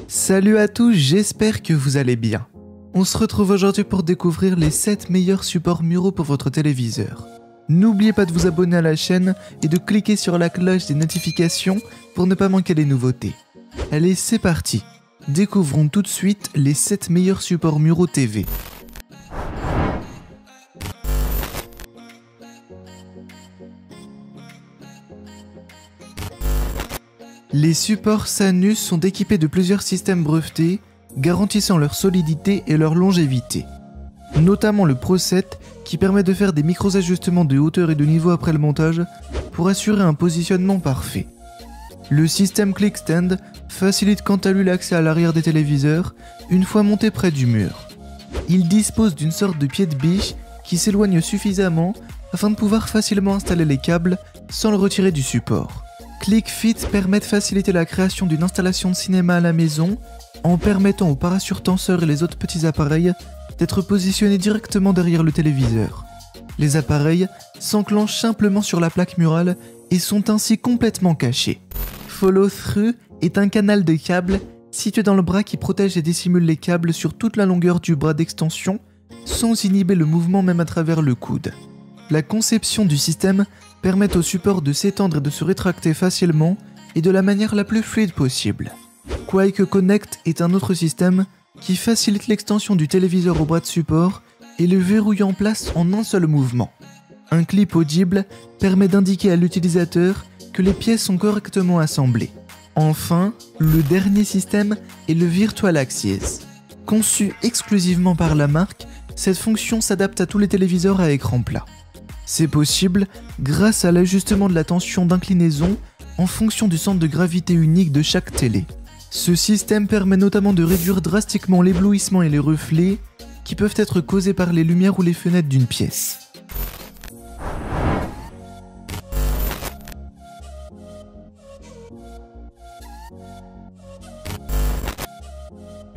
Salut à tous, j'espère que vous allez bien. On se retrouve aujourd'hui pour découvrir les 7 meilleurs supports muraux pour votre téléviseur. N'oubliez pas de vous abonner à la chaîne et de cliquer sur la cloche des notifications pour ne pas manquer les nouveautés. Allez, c'est parti. Découvrons tout de suite les 7 meilleurs supports muraux TV. Les supports Sanus sont équipés de plusieurs systèmes brevetés, garantissant leur solidité et leur longévité. Notamment le Pro 7 qui permet de faire des micros-ajustements de hauteur et de niveau après le montage pour assurer un positionnement parfait. Le système ClickStand facilite quant à lui l'accès à l'arrière des téléviseurs une fois monté près du mur. Il dispose d'une sorte de pied de biche qui s'éloigne suffisamment afin de pouvoir facilement installer les câbles sans le retirer du support. ClickFit permet de faciliter la création d'une installation de cinéma à la maison en permettant aux parasurtenseurs et les autres petits appareils d'être positionnés directement derrière le téléviseur. Les appareils s'enclenchent simplement sur la plaque murale et sont ainsi complètement cachés. Follow-through est un canal de câbles situé dans le bras qui protège et dissimule les câbles sur toute la longueur du bras d'extension sans inhiber le mouvement même à travers le coude. La conception du système permet au support de s'étendre et de se rétracter facilement et de la manière la plus fluide possible. Quake Connect est un autre système qui facilite l'extension du téléviseur au bras de support et le verrouille en place en un seul mouvement. Un clip audible permet d'indiquer à l'utilisateur que les pièces sont correctement assemblées. Enfin, le dernier système est le Virtual Axis. Conçu exclusivement par la marque, cette fonction s'adapte à tous les téléviseurs à écran plat. C'est possible grâce à l'ajustement de la tension d'inclinaison en fonction du centre de gravité unique de chaque télé. Ce système permet notamment de réduire drastiquement l'éblouissement et les reflets qui peuvent être causés par les lumières ou les fenêtres d'une pièce.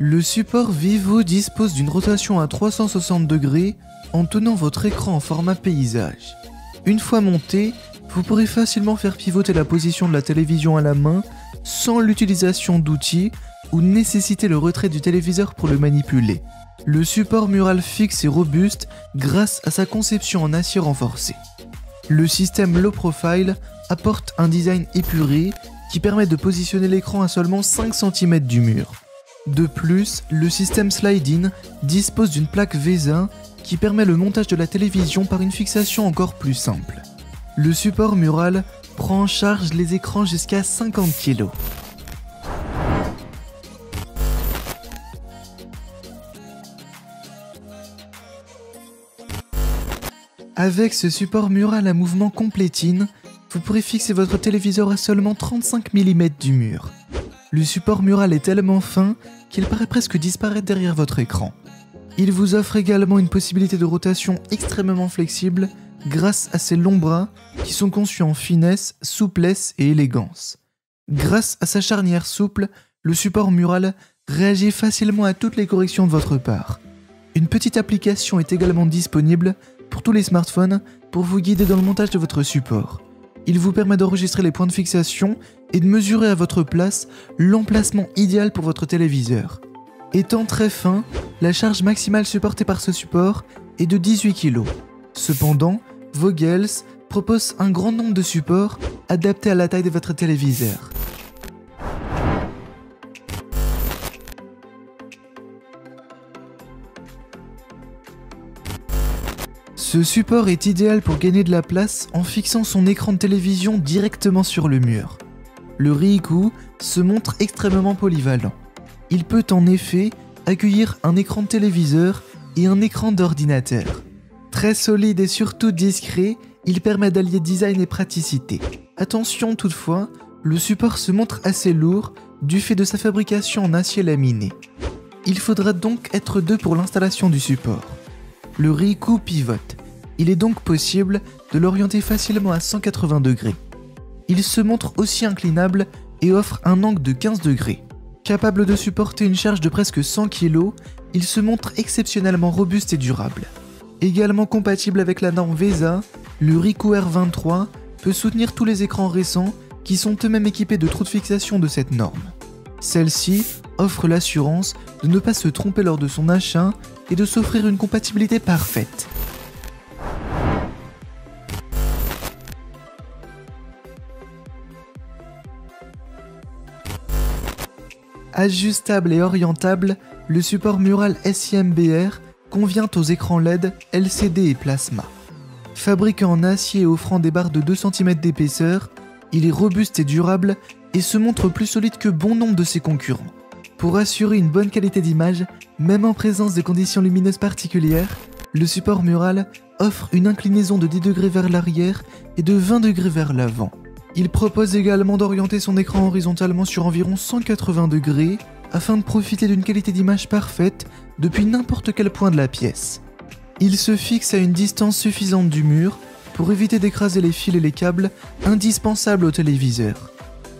Le support Vivo dispose d'une rotation à 360 degrés en tenant votre écran en format paysage. Une fois monté, vous pourrez facilement faire pivoter la position de la télévision à la main sans l'utilisation d'outils ou nécessiter le retrait du téléviseur pour le manipuler. Le support mural fixe et robuste grâce à sa conception en acier renforcé. Le système Low Profile apporte un design épuré qui permet de positionner l'écran à seulement 5 cm du mur. De plus, le système Slide-In dispose d'une plaque VESA qui permet le montage de la télévision par une fixation encore plus simple. Le support mural prend en charge les écrans jusqu'à 50 kg. Avec ce support mural à mouvement complétine, vous pourrez fixer votre téléviseur à seulement 35 mm du mur. Le support mural est tellement fin qu'il paraît presque disparaître derrière votre écran. Il vous offre également une possibilité de rotation extrêmement flexible grâce à ses longs bras qui sont conçus en finesse, souplesse et élégance. Grâce à sa charnière souple, le support mural réagit facilement à toutes les corrections de votre part. Une petite application est également disponible pour tous les smartphones pour vous guider dans le montage de votre support. Il vous permet d'enregistrer les points de fixation et de mesurer à votre place l'emplacement idéal pour votre téléviseur. Étant très fin, la charge maximale supportée par ce support est de 18 kg. Cependant, Vogels propose un grand nombre de supports adaptés à la taille de votre téléviseur. Ce support est idéal pour gagner de la place en fixant son écran de télévision directement sur le mur. Le Riiku se montre extrêmement polyvalent. Il peut en effet accueillir un écran de téléviseur et un écran d'ordinateur. Très solide et surtout discret, il permet d'allier design et praticité. Attention toutefois, le support se montre assez lourd du fait de sa fabrication en acier laminé. Il faudra donc être deux pour l'installation du support. Le Riiku pivote. Il est donc possible de l'orienter facilement à 180 degrés. Il se montre aussi inclinable et offre un angle de 15 degrés. Capable de supporter une charge de presque 100 kg, il se montre exceptionnellement robuste et durable. Également compatible avec la norme VESA, le Ricoh R23 peut soutenir tous les écrans récents qui sont eux-mêmes équipés de trous de fixation de cette norme. Celle-ci offre l'assurance de ne pas se tromper lors de son achat et de s'offrir une compatibilité parfaite. Ajustable et orientable, le support mural SIMBR convient aux écrans LED, LCD et plasma. Fabriqué en acier et offrant des barres de 2 cm d'épaisseur, il est robuste et durable et se montre plus solide que bon nombre de ses concurrents. Pour assurer une bonne qualité d'image, même en présence de conditions lumineuses particulières, le support mural offre une inclinaison de 10 degrés vers l'arrière et de 20 degrés vers l'avant. Il propose également d'orienter son écran horizontalement sur environ 180 degrés afin de profiter d'une qualité d'image parfaite depuis n'importe quel point de la pièce. Il se fixe à une distance suffisante du mur pour éviter d'écraser les fils et les câbles indispensables au téléviseur.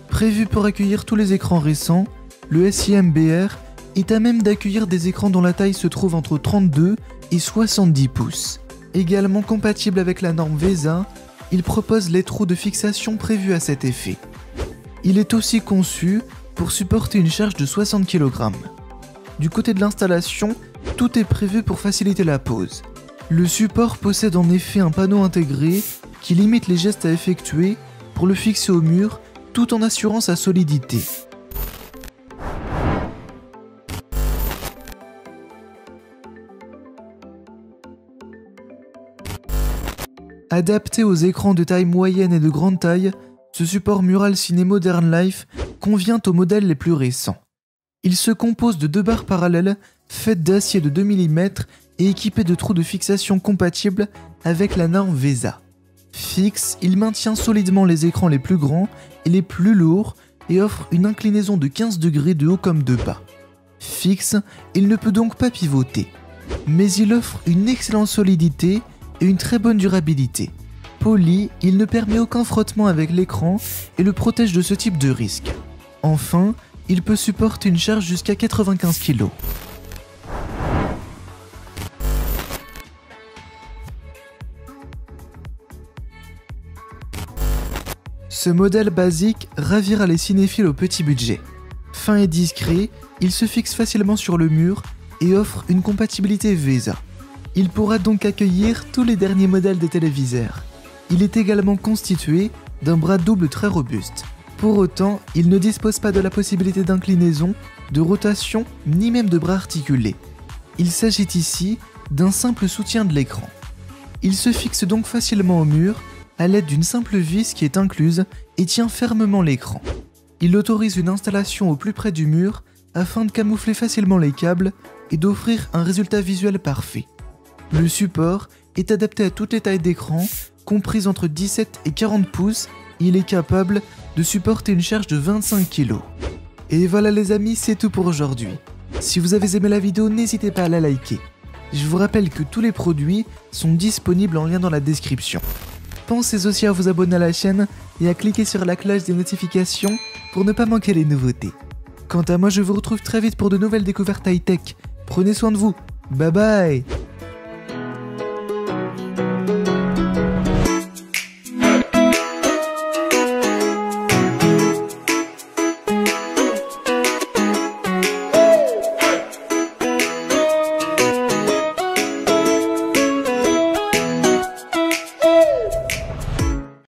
Prévu pour accueillir tous les écrans récents, le SIMBR est à même d'accueillir des écrans dont la taille se trouve entre 32 et 70 pouces. Également compatible avec la norme VESA, il propose les trous de fixation prévus à cet effet. Il est aussi conçu pour supporter une charge de 60 kg. Du côté de l'installation, tout est prévu pour faciliter la pose. Le support possède en effet un panneau intégré qui limite les gestes à effectuer pour le fixer au mur tout en assurant sa solidité. Adapté aux écrans de taille moyenne et de grande taille, ce support mural Ciné Modern Life convient aux modèles les plus récents. Il se compose de 2 barres parallèles faites d'acier de 2 mm et équipées de trous de fixation compatibles avec la norme VESA. Fixe, il maintient solidement les écrans les plus grands et les plus lourds et offre une inclinaison de 15 degrés de haut comme de bas. Fixe, il ne peut donc pas pivoter. Mais il offre une excellente solidité et une très bonne durabilité. Poli, il ne permet aucun frottement avec l'écran et le protège de ce type de risque. Enfin, il peut supporter une charge jusqu'à 95 kg. Ce modèle basique ravira les cinéphiles au petit budget. Fin et discret, il se fixe facilement sur le mur et offre une compatibilité VESA. Il pourra donc accueillir tous les derniers modèles de téléviseurs. Il est également constitué d'un bras double très robuste. Pour autant, il ne dispose pas de la possibilité d'inclinaison, de rotation, ni même de bras articulés. Il s'agit ici d'un simple soutien de l'écran. Il se fixe donc facilement au mur à l'aide d'une simple vis qui est incluse et tient fermement l'écran. Il autorise une installation au plus près du mur afin de camoufler facilement les câbles et d'offrir un résultat visuel parfait. Le support est adapté à toutes les tailles d'écran, comprises entre 17 et 40 pouces, et il est capable de supporter une charge de 25 kg. Et voilà les amis, c'est tout pour aujourd'hui. Si vous avez aimé la vidéo, n'hésitez pas à la liker. Je vous rappelle que tous les produits sont disponibles en lien dans la description. Pensez aussi à vous abonner à la chaîne et à cliquer sur la cloche des notifications pour ne pas manquer les nouveautés. Quant à moi, je vous retrouve très vite pour de nouvelles découvertes high-tech. Prenez soin de vous. Bye bye.